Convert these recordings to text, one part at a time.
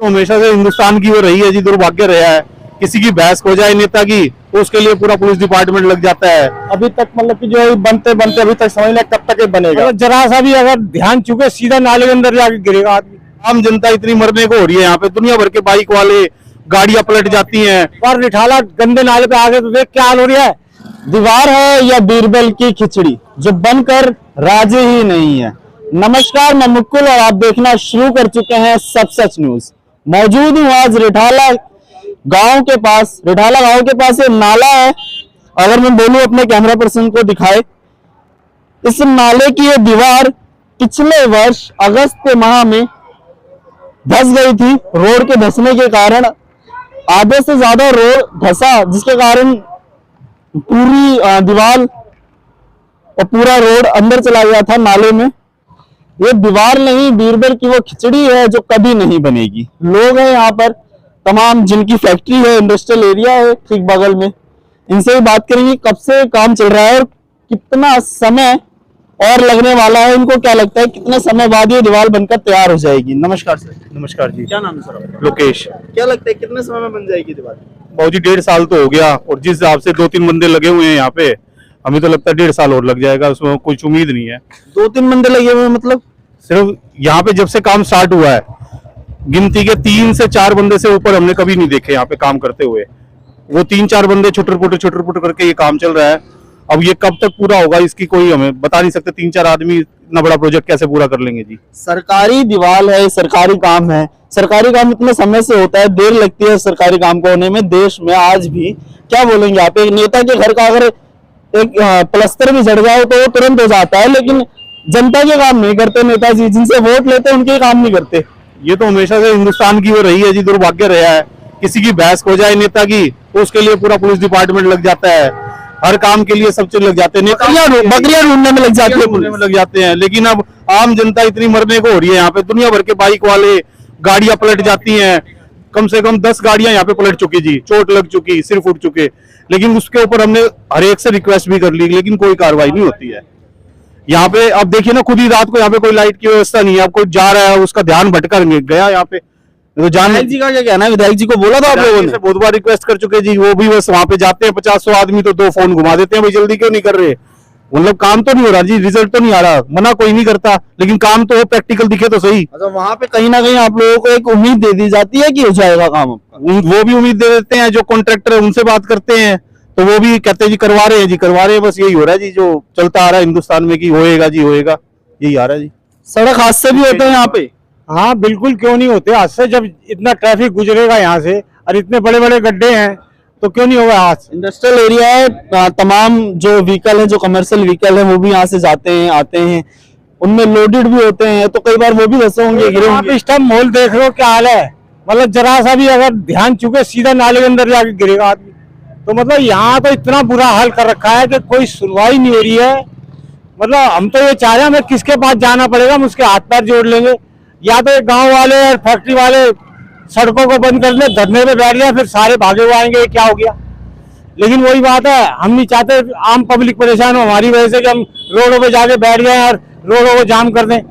हमेशा से हिंदुस्तान की वो रही है जी, दुर्भाग्य रहा है। किसी की बहस हो जाए नेता की तो उसके लिए पूरा पुलिस डिपार्टमेंट लग जाता है। अभी तक मतलब कि जो बनते बनते अभी तक समझ लें कब तक ये बनेगा। जरा सा भी अगर ध्यान चुके सीधा नाले के अंदर जाके गिरेगा आदमी। आम जनता इतनी मरने को हो रही है यहाँ पे, दुनिया भर के बाइक वाले, गाड़ियां पलट जाती हैं। और रिठाला गंदे नाले पे आगे तो देख क्या हाल हो रहा है। दीवार है या बीरबल की खिचड़ी जो बनकर राजी ही नहीं है। नमस्कार, मैं मुकुल और आप देखना शुरू कर चुके हैं सब सच न्यूज। मौजूद हूँ आज रिठाला गांव के पास। रिठाला गांव के पास ये नाला है। अगर मैं बोलूं अपने कैमरा पर्सन को दिखाए, इस नाले की ये दीवार पिछले वर्ष अगस्त के माह में धंस गई थी। रोड के धंसने के कारण आधे से ज्यादा रोड धंसा, जिसके कारण पूरी दीवार और पूरा रोड अंदर चला गया था नाले में। ये दीवार नहीं, बीरबल की वो खिचड़ी है जो कभी नहीं बनेगी। लोग हैं यहाँ पर तमाम, जिनकी फैक्ट्री है, इंडस्ट्रियल एरिया है ठीक बगल में। इनसे भी बात करेंगे कब से काम चल रहा है और कितना समय और लगने वाला है। इनको क्या लगता है कितने समय बाद ये दीवार बनकर तैयार हो जाएगी। नमस्कार सर। नमस्कार जी। क्या नाम है सर? लोकेश। क्या लगता है कितने समय में बन जाएगी दीवार? बहुत जी 1.5 साल तो हो गया, और जिस हिसाब से 2-3 बंदे लगे हुए हैं यहाँ पे, हमें तो लगता है 1.5 साल और लग जाएगा। उसमें कुछ उम्मीद नहीं है। 2-3 बंदे लगे हुए हैं मतलब? सिर्फ यहाँ पे जब से काम स्टार्ट हुआ है, गिनती के 3 से 4 बंदे से ऊपर हमने कभी नहीं देखे यहाँ पे काम करते हुए। वो 3-4 बंदे छुटर पुटर करके ये काम चल रहा है। अब ये कब तक पूरा होगा इसकी कोई हमें बता नहीं सकते। 3-4 आदमी इतना बड़ा प्रोजेक्ट कैसे पूरा कर लेंगे जी। सरकारी दीवार है, सरकारी काम है। सरकारी काम इतने समय से होता है, देर लगती है सरकारी काम को होने में। देश में आज भी क्या बोलेंगे आप, एक नेता के घर का अगर एक प्लस्तर भी झड़ जाए तो वो तुरंत हो जाता है, लेकिन जनता के काम नहीं करते नेताजी। जिनसे वोट लेते हैं उनके काम नहीं करते। ये तो हमेशा से हिंदुस्तान की वो रही है जी, दुर्भाग्य रहा है। किसी की बहस हो जाए नेता की तो उसके लिए पूरा पुलिस डिपार्टमेंट लग जाता है। हर काम के लिए सब चीज लग जाते हैं। बकरियां ढूंढने में लग जाते हैं। लेकिन अब आम जनता इतनी मरने को हो रही है यहाँ पे, दुनिया भर के बाइक वाले, गाड़ियां पलट जाती हैं। कम से कम 10 गाड़ियां यहाँ पे पलट चुकी जी, चोट लग चुकी, सिर फूट चुके। लेकिन उसके ऊपर हमने हर एक से रिक्वेस्ट भी कर ली, लेकिन कोई कार्रवाई नहीं होती है यहाँ पे। अब देखिए ना, खुद ही रात को यहाँ पे कोई लाइट की व्यवस्था नहीं है। अब कोई जा रहा है, उसका ध्यान भटकर गया यहाँ पे तो विधायक जी का क्या कहना है? विधायक जी को बोला था आप लोगों ने? बहुत बार रिक्वेस्ट कर चुके जी। वो भी बस वहां पे जाते हैं 50-100 आदमी तो 2 फोन घुमा देते हैं, भाई जल्दी क्यों नहीं कर रहे। मतलब काम तो नहीं हो रहा जी, रिजल्ट तो नहीं आ रहा। मना कोई नहीं करता, लेकिन काम तो हो, प्रैक्टिकल दिखे तो सही। अच्छा, वहां पे कहीं ना कहीं आप लोगों को एक उम्मीद दे दी जाती है कि हो जाएगा काम। वो भी उम्मीद दे देते हैं। जो कॉन्ट्रैक्टर है उनसे बात करते हैं तो वो भी कहते हैं जी करवा रहे हैं जी, करवा रहे हैं। बस यही हो रहा है जी, जो चलता आ रहा है हिंदुस्तान में कि होएगा जी होएगा, यही आ रहा है जी। सड़क हादसे भी होते हैं यहाँ पे? हाँ बिल्कुल, क्यों नहीं होते हादसे। जब इतना ट्रैफिक गुजरेगा यहाँ से और इतने बड़े बड़े गड्ढे हैं तो क्यों नहीं होगा हादसा। इंडस्ट्रियल एरिया है, तमाम जो व्हीकल है, जो कमर्शियल व्हीकल है, वो भी यहाँ से जाते हैं आते हैं, उनमें लोडेड भी होते हैं, तो कई बार वो भी धंसे होंगे, गिरे होंगे। इस टाइम माहौल देख लो क्या हाल है। मतलब जरा सा भी अगर ध्यान चुके सीधा नाले के अंदर जाके गिरेगा आदमी। तो मतलब यहाँ तो इतना बुरा हाल कर रखा है कि कोई सुनवाई नहीं हो रही है। मतलब हम तो ये चाह रहे हैं, हमें किसके पास जाना पड़ेगा, हम उसके हाथ पैर जोड़ लेंगे। या तो गांव वाले और फैक्ट्री वाले सड़कों को बंद कर ले, धरने पे बैठ गया, फिर सारे भागे हुए आएंगे, क्या हो गया। लेकिन वही बात है, हम नहीं चाहते आम पब्लिक परेशान हो हमारी वजह से कि हम रोडों पे जाके बैठ गए और रोडों को जाम कर दें।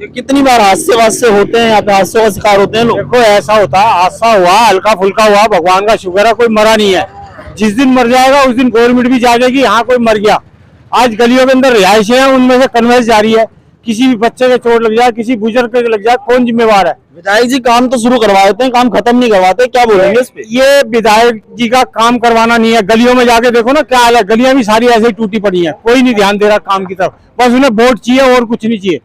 कितनी बार हादसे होते हैं यहाँ पे, हादसों का शिकार होते हैं लोग? देखो ऐसा होता है, हादसा हुआ, हल्का फुल्का हुआ, भगवान का शुक्र है कोई मरा नहीं है। जिस दिन मर जाएगा उस दिन गवर्नमेंट भी जागेगी, हाँ कोई मर गया। आज गलियों के अंदर रिहायशें हैं, उनमें से कन्वेंस जारी है। किसी भी बच्चे के चोट लग जाए, किसी बुजुर्ग के लग जाए, कौन जिम्मेवार है? विधायक जी काम तो शुरू करवा देते हैं, काम खत्म नहीं करवाते। क्या बोलेंगे इस पे? ये विधायक जी का काम करवाना नहीं है। गलियों में जाके देखो ना क्या हाल है, गलियां भी सारी ऐसे ही टूटी पड़ी हैं। कोई नहीं ध्यान दे रहा काम की तरफ। बस उन्हें वोट चाहिए और कुछ नहीं चाहिए।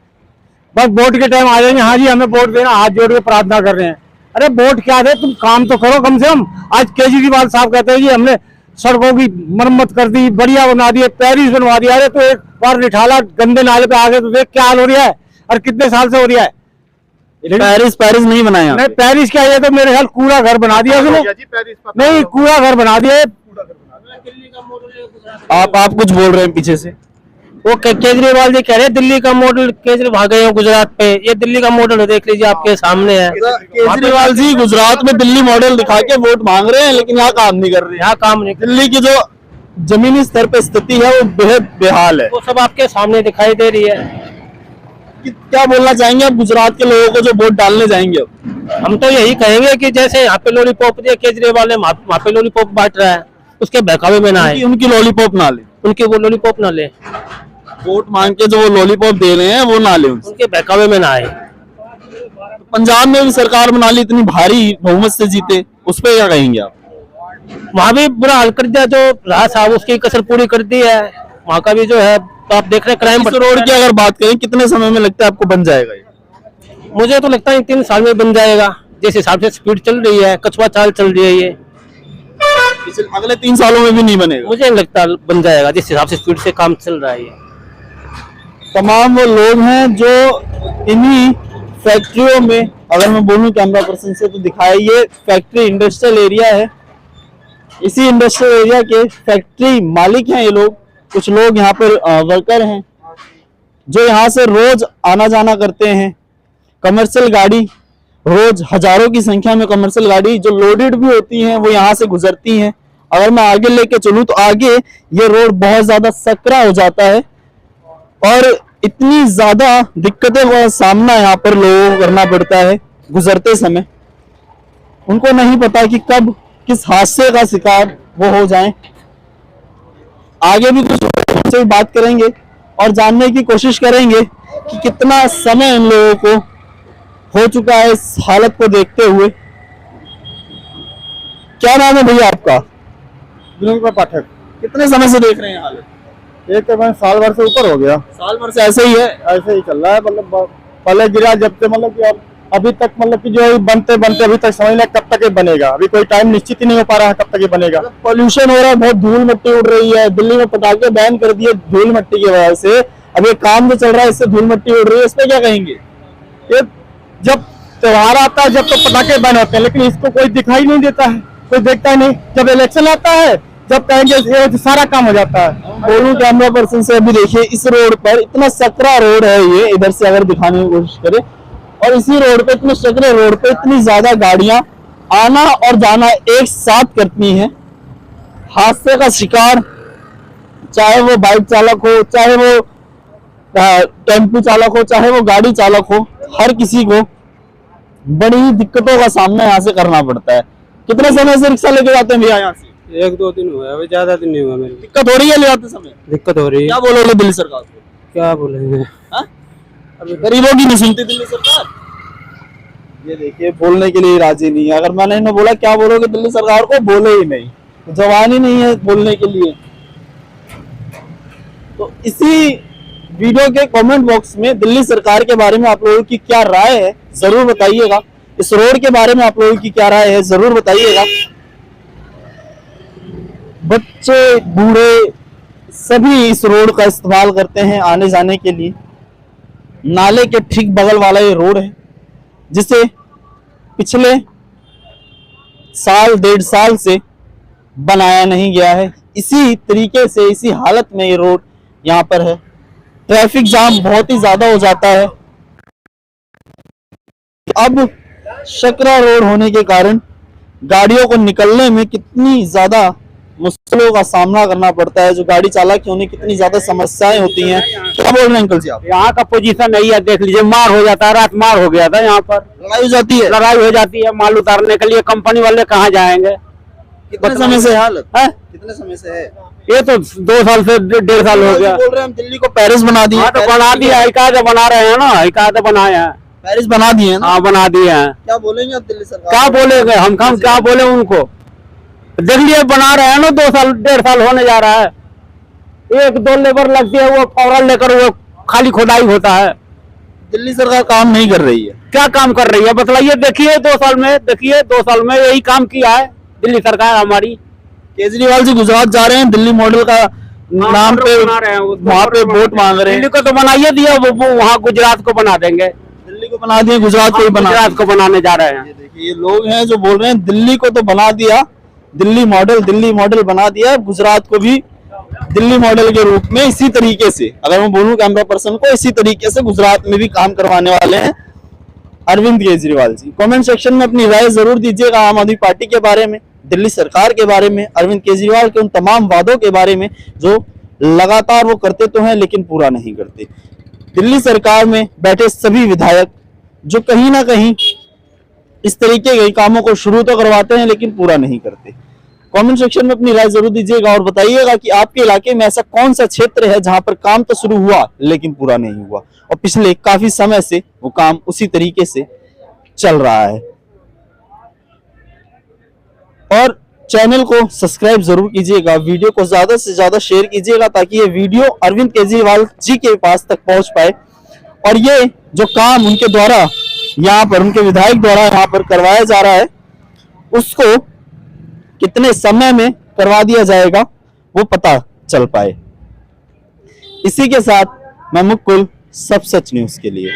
बस वोट के टाइम आ जाएंगे, हाँ जी हमें वोट देना, हाथ जोड़ के प्रार्थना कर रहे हैं। अरे वोट क्या दे, तुम काम तो करो कम से कम। आज केजरीवाल साहब कहते हैं जी हमने सड़कों की मरम्मत कर दी, बढ़िया बना दिए, पेरिस बनवा दिया। अरे तो एक बार रिठाला गंदे नाले पे आगे तो देख क्या हाल हो रहा है, और कितने साल से हो रहा है। पेरिस नहीं बनाया? नहीं, पेरिस क्या है, तो मेरे ख्याल कूड़ा घर बना दिया उसने। नहीं, कूड़ा घर बना दिया। आप कुछ बोल रहे हैं पीछे से? वो केजरीवाल जी कह रहे हैं दिल्ली का मॉडल, केजरीवाल भागे हो गुजरात पे। ये दिल्ली का मॉडल है, देख लीजिए आपके सामने है। केजरीवाल जी गुजरात में दिल्ली मॉडल दिखा के वोट मांग रहे हैं, लेकिन यहाँ काम नहीं कर रहे। यहाँ काम नहीं। दिल्ली की जो जमीनी स्तर पे स्थिति है वो बेहद बेहाल है। वो सब आपके सामने दिखाई दे रही है। क्या बोलना चाहेंगे आप गुजरात के लोगों को जो वोट डालने जाएंगे? हम तो यही कहेंगे कि जैसे यहाँ पे लॉलीपॉप दिया केजरीवाल ने, वहाँ पे लॉलीपॉप बांट रहा है, उसके बहकावे में ना आए, उनकी लॉलीपॉप ना ले, उनके वो लॉलीपॉप ना ले, वोट मांग के जो वो लॉलीपॉप दे रहे हैं वो ना ले उनसे। उनके बहकावे में ना आए। पंजाब में भी सरकार बना ली, इतनी भारी बहुमत से जीते, उस पर क्या कहेंगे आप? वहाँ भी बुरा हाल कर दिया, जो रहा साहब उसकी कसर पूरी कर दी है। वहाँ का भी जो है तो आप देख रहे हैं क्राइम। इस रोड की अगर बात करें कितने समय में लगता है आपको बन जाएगा ये? मुझे तो लगता है 3 साल में बन जाएगा, जिस हिसाब से स्पीड चल रही है, कछुआ चाल चल रही है ये। अगले 3 सालों में भी नहीं बनेगा? मुझे नहीं लगता बन जाएगा, जिस हिसाब से स्पीड से काम चल रहा है ये। तमाम वो लोग हैं जो इन्हीं फैक्ट्रियों में, अगर मैं बोलूं कैमरा पर्सन से तो दिखाया, ये फैक्ट्री इंडस्ट्रियल एरिया है। इसी इंडस्ट्रियल एरिया के फैक्ट्री मालिक हैं ये लोग। कुछ लोग यहाँ पर वर्कर हैं जो यहाँ से रोज आना जाना करते हैं। कमर्शियल गाड़ी, रोज हजारों की संख्या में कमर्शियल गाड़ी जो लोडेड भी होती हैं वो यहाँ से गुजरती हैं। अगर मैं आगे लेके चलूं तो आगे ये रोड बहुत ज्यादा सकरा हो जाता है और इतनी ज्यादा दिक्कतों का सामना यहाँ पर लोगों को करना पड़ता है गुजरते समय। उनको नहीं पता कि कब किस हादसे का शिकार वो हो जाएं। आगे भी कुछ से भी बात करेंगे और जानने की कोशिश करेंगे कि कितना समय इन लोगों को हो चुका है इस हालत को देखते हुए। क्या नाम है भैया आपका? दिनेश पाठक। कितने समय से देख रहे हैं हालत? एक तो मैं साल भर से ऊपर हो गया, साल भर से ऐसे ही है? ऐसे ही चल रहा है। मतलब पहले गिरा जब से, मतलब कि अभी तक, मतलब कि जो बनते बनते अभी तक समझ लें कब तक ये बनेगा। अभी कोई टाइम निश्चित ही नहीं हो पा रहा है कब तक ये बनेगा। पॉल्यूशन हो रहा है, बहुत धूल मिट्टी उड़ रही है। दिल्ली में पटाखे बैन कर दिए धूल मिट्टी की वजह से। अब ये काम जो चल रहा है इससे धूल मिट्टी उड़ रही है, इस पे क्या कहेंगे? ये जब त्योहार आता है जब तो पटाखे बैन होते हैं, लेकिन इसको कोई दिखाई नहीं देता है, कोई देखता ही नहीं। जब इलेक्शन आता है जब कहेंगे ये सारा काम हो जाता है। बोलूं कैमरा पर्सन से, अभी देखिए इस रोड पर इतना सकरा रोड है ये, इधर से अगर दिखाने की कोशिश करें, और इसी रोड पे, इतने सकरे रोड पे इतनी ज्यादा गाड़ियां आना और जाना एक साथ करती हैं। हादसे का शिकार चाहे वो बाइक चालक हो, चाहे वो टेम्पू चालक हो, चाहे वो गाड़ी चालक हो, हर किसी को बड़ी ही दिक्कतों का सामना यहाँ से करना पड़ता है। कितने समय से रिक्शा लेके जाते हैं भैया यहाँ से? 1-2 दिन हुआ है, अभी ज्यादा दिन नहीं हुआ। मेरी दिक्कत हो रही है ले जाते समय? दिक्कत हो रही है। क्या बोलोगे दिल्ली सरकार को? क्या बोलेंगे, हाँ? अभी गरीबों की नहीं सुनती दिल्ली सरकार। ये देखिए बोलने के लिए राजी नहीं है। अगर मैंने इन्हें बोला क्या बोलोगे दिल्ली सरकार को, बोले ही नहीं, जवान ही नहीं है बोलने के लिए। तो इसी वीडियो के कमेंट बॉक्स में दिल्ली सरकार के बारे में आप लोगों की क्या राय है जरूर बताइएगा। इस रोड के बारे में आप लोगों की क्या राय है जरूर बताइएगा। बच्चे बूढ़े सभी इस रोड का इस्तेमाल करते हैं आने जाने के लिए। नाले के ठीक बगल वाला ये रोड है जिसे पिछले साल 1.5 साल से बनाया नहीं गया है। इसी तरीके से, इसी हालत में ये रोड यहाँ पर है। ट्रैफिक जाम बहुत ही ज्यादा हो जाता है। अब सकरा रोड होने के कारण गाड़ियों को निकलने में कितनी ज्यादा मुश्किलों का सामना करना पड़ता है। जो गाड़ी चालक है उन्हें कितनी ज्यादा समस्याएं होती हैं। क्या बोल रहे हैं अंकल जी आप? यहाँ का पोजीशन नहीं है, देख लीजिए, मार हो जाता है। रात मार हो गया था यहाँ पर, लड़ाई हो जाती है। लड़ाई हो जाती है। माल उतारने के लिए कंपनी वाले कहाँ जाएंगे? कितने समय से हालत है? कितने समय से है ये? तो 2 साल से 1.5 साल हो गया। बोल रहे हैं हम दिल्ली को पेरिस बना दिए। हाँ तो बना दिया, हिकायत बना रहे हैं ना, हिकायत बनाए हैं। पेरिस बना दिए ना? हाँ बना दिए हैं। क्या बोलेंगे आप दिल्ली सरकार? क्या बोलेंगे हम क्या बोले उनको? देख लिए बना रहे हैं ना, 2 साल 1.5 साल होने जा रहा है। 1-2 लेबर लगती है, वो फौरन लेकर वो खाली खुदाई होता है। दिल्ली सरकार काम नहीं कर रही है। क्या काम कर रही है बतलाइए? देखिए 2 साल में, देखिए 2 साल में यही काम किया है दिल्ली सरकार हमारी। केजरीवाल जी गुजरात जा रहे हैं, दिल्ली मॉडल का नाम पे बना रहे हैं, वहाँ पे वोट मांग रहे हैं। दिल्ली को तो बनाइए दिया, वो वहाँ गुजरात को बना देंगे। दिल्ली को बना दिए, गुजरात को ही बना। गुजरात को बनाने जा रहे हैं। ये देखिए ये लोग हैं जो बोल रहे हैं दिल्ली को तो बना दिया, दिल्ली मॉडल बना दिया, गुजरात को भी दिल्ली मॉडल के रूप में इसी तरीके से, अगर मैं बोलूं कैमरा पर्सन को, इसी तरीके से गुजरात में भी काम करवाने वाले हैं अरविंद केजरीवाल जी। कमेंट सेक्शन में अपनी राय जरूर दीजिएगा आम आदमी पार्टी के बारे में, दिल्ली सरकार के बारे में, अरविंद केजरीवाल के उन तमाम वादों के बारे में जो लगातार वो करते तो हैं लेकिन पूरा नहीं करते। दिल्ली सरकार में बैठे सभी विधायक जो कहीं ना कहीं इस तरीके के कामों को शुरू तो करवाते हैं लेकिन पूरा नहीं करते। कमेंट सेक्शन में अपनी राय जरूर दीजिएगा और बताइएगा कि आपके इलाके में ऐसा कौन सा क्षेत्र है जहां पर काम तो शुरू हुआ लेकिन पूरा नहीं हुआ और पिछले काफी समय से वो काम उसी तरीके से चल रहा है। और चैनल को सब्सक्राइब जरूर कीजिएगा, वीडियो को ज्यादा से ज्यादा शेयर कीजिएगा ताकि ये वीडियो अरविंद केजरीवाल जी के पास तक पहुंच पाए और ये जो काम उनके द्वारा यहाँ पर उनके विधायक द्वारा यहाँ पर करवाया जा रहा है उसको कितने समय में करवा दिया जाएगा वो पता चल पाए। इसी के साथ मैं मुकुल, सब सच न्यूज के लिए।